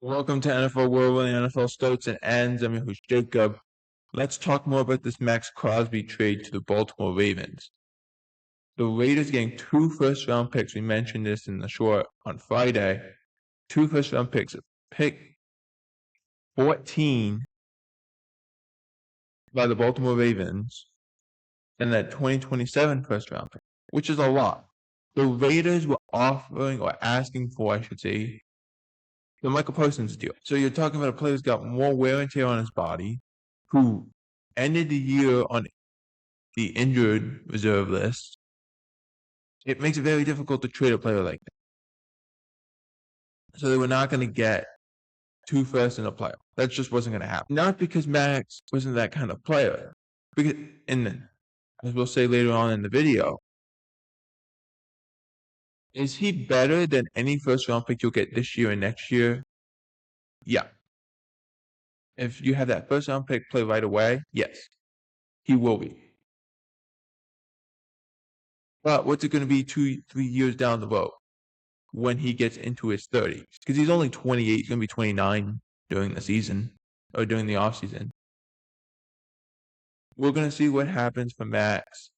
Welcome to NFL World, where the NFL starts and ends. I'm your host, Jacob. Let's talk more about this Maxx Crosby trade to the Baltimore Ravens. The Raiders getting 2 first-round picks. We mentioned this in the short on Friday. 2 first-round picks. Pick 14 by the Baltimore Ravens and that 2027 first-round pick, which is a lot. The Raiders were offering, or asking for, I should say, the Michael Parsons deal. So you're talking about a player who's got more wear and tear on his body, who ended the year on the injured reserve list. It makes it very difficult to trade a player like that. So they were not going to get 2 firsts in a playoff. That just wasn't going to happen. Not because Maxx wasn't that kind of player. Because, and as we'll say later on in the video, is he better than any first-round pick you'll get this year and next year? Yeah. If you have that first-round pick play right away, yes, he will be. But what's it going to be 2-3 years down the road when he gets into his 30s? Because he's only 28. He's going to be 29 during the season or during the offseason. We're going to see what happens for Maxx.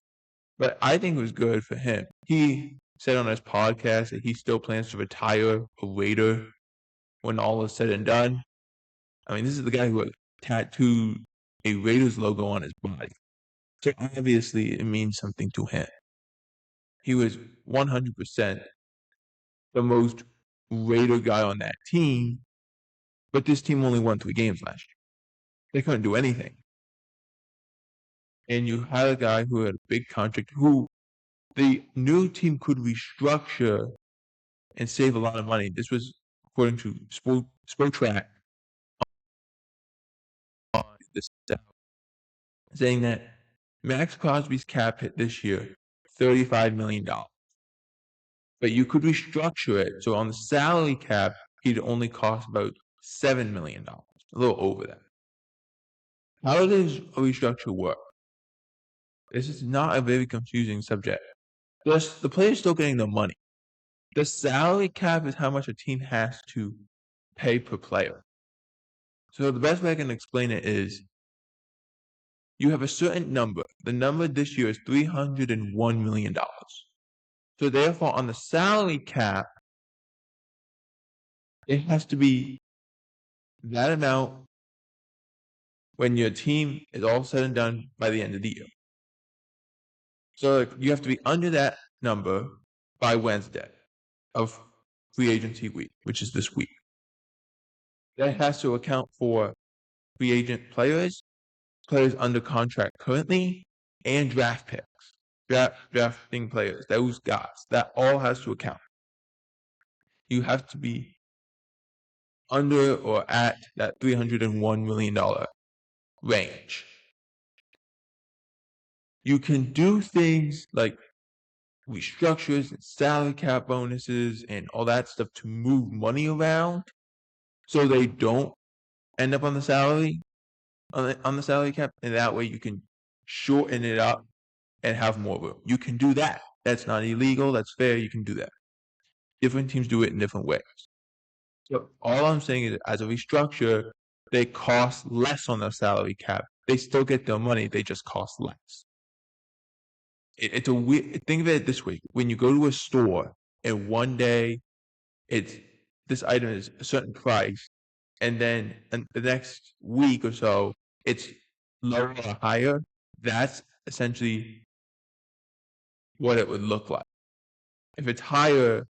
But I think it was good for him. He said on his podcast that he still plans to retire a Raider when all is said and done. I mean, this is the guy who tattooed a Raiders logo on his body. So obviously it means something to him. He was 100% the most Raider guy on that team, but this team only won 3 games last year. They couldn't do anything. And you had a guy who had a big contract who the new team could restructure and save a lot of money. This was according to Spotrac on this saying that Maxx Crosby's cap hit this year $35 million. But you could restructure it. So on the salary cap, he'd only cost about $7 million, a little over that. How does a restructure work? This is not a very confusing subject. The player's still getting the money. The salary cap is how much a team has to pay per player. So the best way I can explain it is you have a certain number. The number this year is $301 million. So therefore, on the salary cap, it has to be that amount when your team is all said and done by the end of the year. So you have to be under that number by Wednesday of free agency week, which is this week. That has to account for free agent players under contract currently, and draft picks, drafting players, those guys. That all has to account. You have to be under or at that $301 million range. You can do things like restructures and salary cap bonuses and all that stuff to move money around so they don't end up on the salary cap, and that way you can shorten it up and have more room. You can do that. That's not illegal. That's fair. You can do that. Different teams do it in different ways. So all I'm saying is, as a restructure, they cost less on their salary cap. They still get their money. They just cost less. It's a weird. Think of it this way: when you go to a store, and one day, this item is a certain price, and then the next week or so, it's lower or higher. That's essentially what it would look like. If it's higher,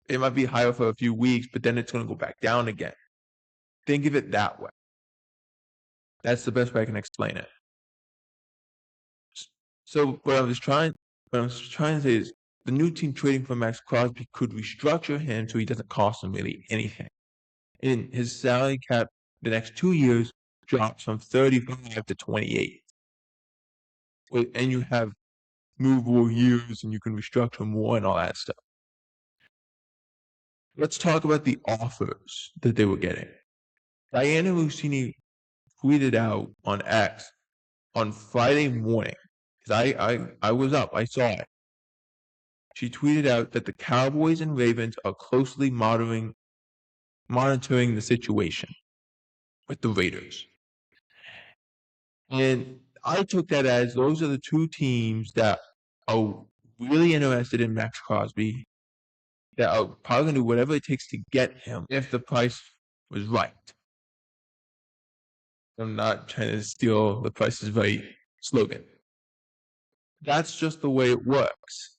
it might be higher for a few weeks, but then it's going to go back down again. Think of it that way. That's the best way I can explain it. So what I was trying to say is the new team trading for Maxx Crosby could restructure him so he doesn't cost them really anything. And his salary cap the next 2 years drops from 35 to 28. And you have movable years and you can restructure more and all that stuff. Let's talk about the offers that they were getting. Diana Lucini tweeted out on X on Friday morning, because I was up, I saw it. She tweeted out that the Cowboys and Ravens are closely monitoring monitoring the situation with the Raiders. And I took that as those are the two teams that are really interested in Maxx Crosby, that are probably going to do whatever it takes to get him if the price was right. I'm not trying to steal the Price is Right slogan. That's just the way it works.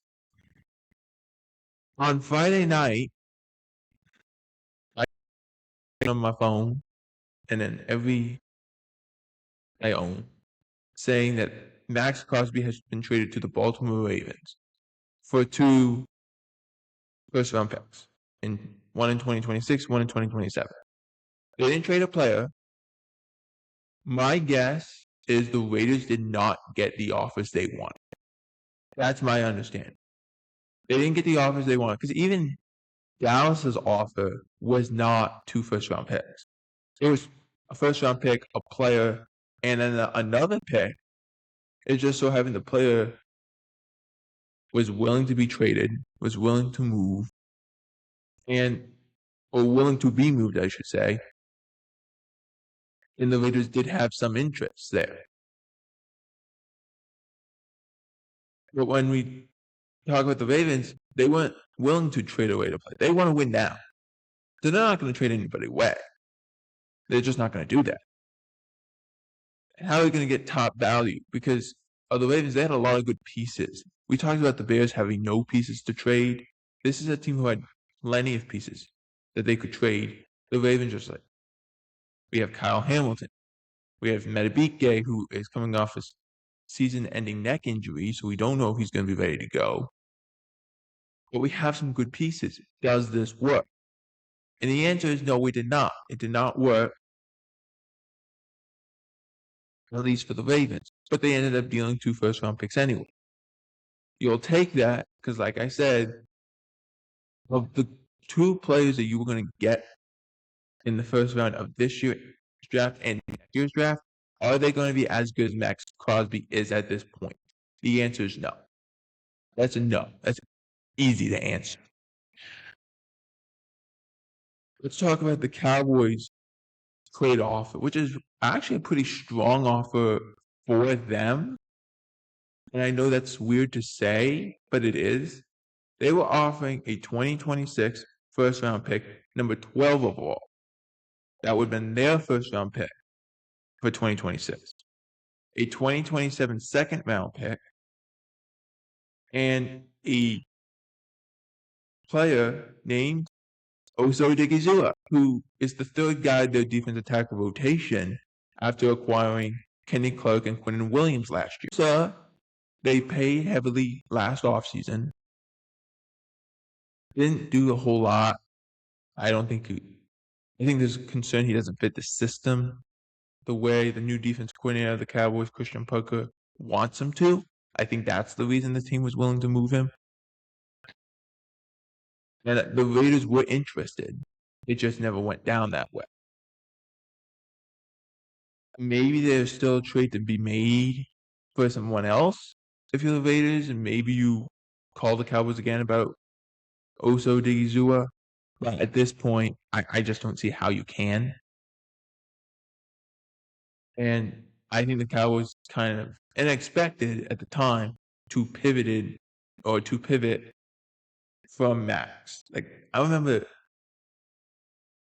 On Friday night, I on my phone, and then every I own, saying that Maxx Crosby has been traded to the Baltimore Ravens for 2 first-round picks, one in 2026, one in 2027. They didn't trade a player. My guess is the Raiders did not get the offers they wanted. That's my understanding. They didn't get the offers they wanted because even Dallas's offer was not 2 first-round picks. It was a first-round pick, a player, and then another pick. It just so happened the player was willing to be traded, was willing to move, or willing to be moved, I should say. And the Raiders did have some interest there. But when we talk about the Ravens, they weren't willing to trade away to play. They want to win now. So they're not going to trade anybody away. They're just not going to do that. And how are they going to get top value? Because the Ravens, they had a lot of good pieces. We talked about the Bears having no pieces to trade. This is a team who had plenty of pieces that they could trade. The Ravens just like, we have Kyle Hamilton. We have Metabike, who is coming off a season-ending neck injury, so we don't know if he's going to be ready to go. But we have some good pieces. Does this work? And the answer is no, it did not. It did not work, at least for the Ravens. But they ended up dealing 2 first-round picks anyway. You'll take that because, like I said, of the 2 players that you were going to get in the first round of this year's draft and next year's draft, are they going to be as good as Maxx Crosby is at this point? The answer is no. That's a no. That's easy to answer. Let's talk about the Cowboys' trade offer, which is actually a pretty strong offer for them. And I know that's weird to say, but it is. They were offering a 2026 first-round pick, number 12 overall. That would have been their first-round pick for 2026. A 2027 second-round pick, and a player named Oso Odigizua, who is the third guy in their defensive tackle rotation after acquiring Kenny Clark and Quentin Williams last year. So they paid heavily last offseason. Didn't do a whole lot. I think there's concern he doesn't fit the system the way the new defense coordinator of the Cowboys, Christian Parker, wants him to. I think that's the reason the team was willing to move him. And the Raiders were interested. It just never went down that way. Maybe there's still a trade to be made for someone else if you're the Raiders, and maybe you call the Cowboys again about Oso Odigizua. But at this point, I just don't see how you can. And I think the Cowboys kind of, and expected at the time, to pivot from Maxx. Like, I remember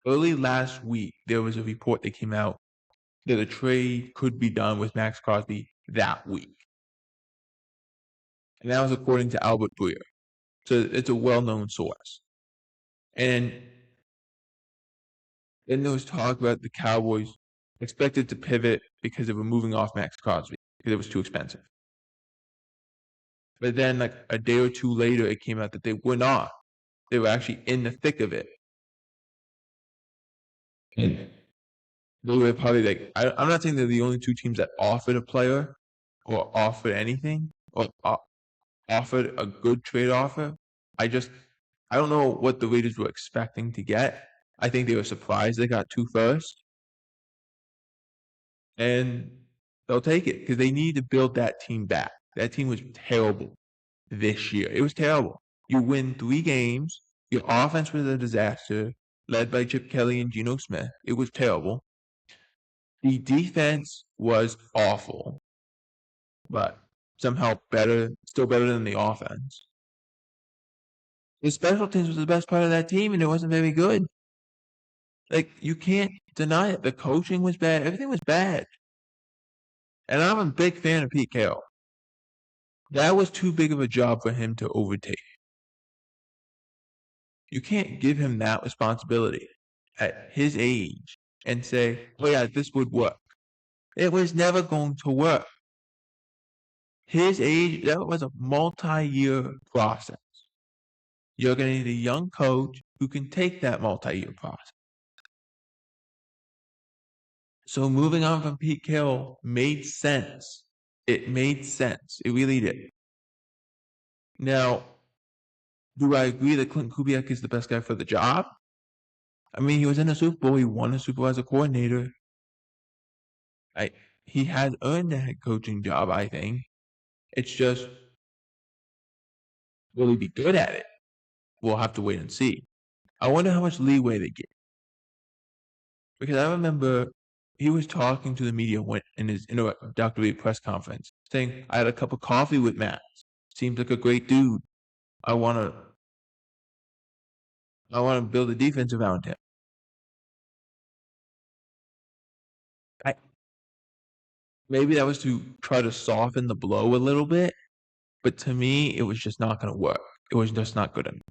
early last week, there was a report that came out that a trade could be done with Maxx Crosby that week. And that was according to Albert Breer. So it's a well-known source. And then there was talk about the Cowboys expected to pivot because they were moving off Maxx Crosby because it was too expensive. But then, like a day or two later, it came out that they were not. They were actually in the thick of it. And they were probably like, I'm not saying they're the only 2 teams that offered a player or offered anything or offered a good trade offer. I don't know what the Raiders were expecting to get. I think they were surprised they got 2 first. And they'll take it because they need to build that team back. That team was terrible this year. It was terrible. You win 3 games. Your offense was a disaster. led by Chip Kelly and Geno Smith. It was terrible. The defense was awful, but somehow still better than the offense. The special teams was the best part of that team, and it wasn't very good. Like, you can't deny it. The coaching was bad. Everything was bad. And I'm a big fan of Pete Carroll. That was too big of a job for him to overtake. You can't give him that responsibility at his age and say, oh yeah, this would work. It was never going to work. His age, that was a multi-year process. You're going to need a young coach who can take that multi-year process. So moving on from Pete Carroll made sense. It made sense. It really did. Now, do I agree that Clinton Kubiak is the best guy for the job? I mean, he was in a Super Bowl. He won a Super Bowl as a coordinator. He has earned a head coaching job, I think. It's just, will he be good at it? We'll have to wait and see. I wonder how much leeway they get. Because I remember he was talking to the media in his introductory press conference, saying, I had a cup of coffee with Matt. Seems like a great dude. I want to build a defense around him. Maybe that was to try to soften the blow a little bit, but to me, it was just not going to work. It was just not good enough.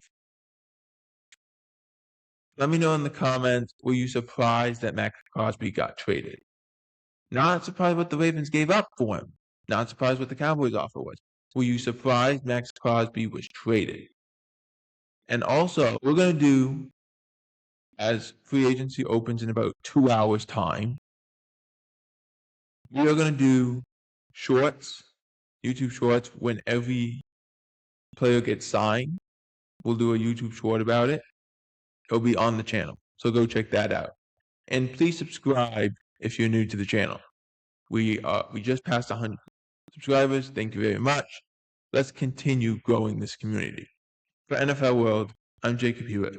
Let me know in the comments, were you surprised that Maxx Crosby got traded? Not surprised what the Ravens gave up for him. Not surprised what the Cowboys offer was. Were you surprised Maxx Crosby was traded? And also, we're going to do, as free agency opens in about 2 hours' time, we are going to do shorts, YouTube shorts, when every player gets signed. We'll do a YouTube short about it. It'll be on the channel, so go check that out. And please subscribe if you're new to the channel. We just passed 100 subscribers. Thank you very much. Let's continue growing this community. For NFL World, I'm Jacob Hewitt.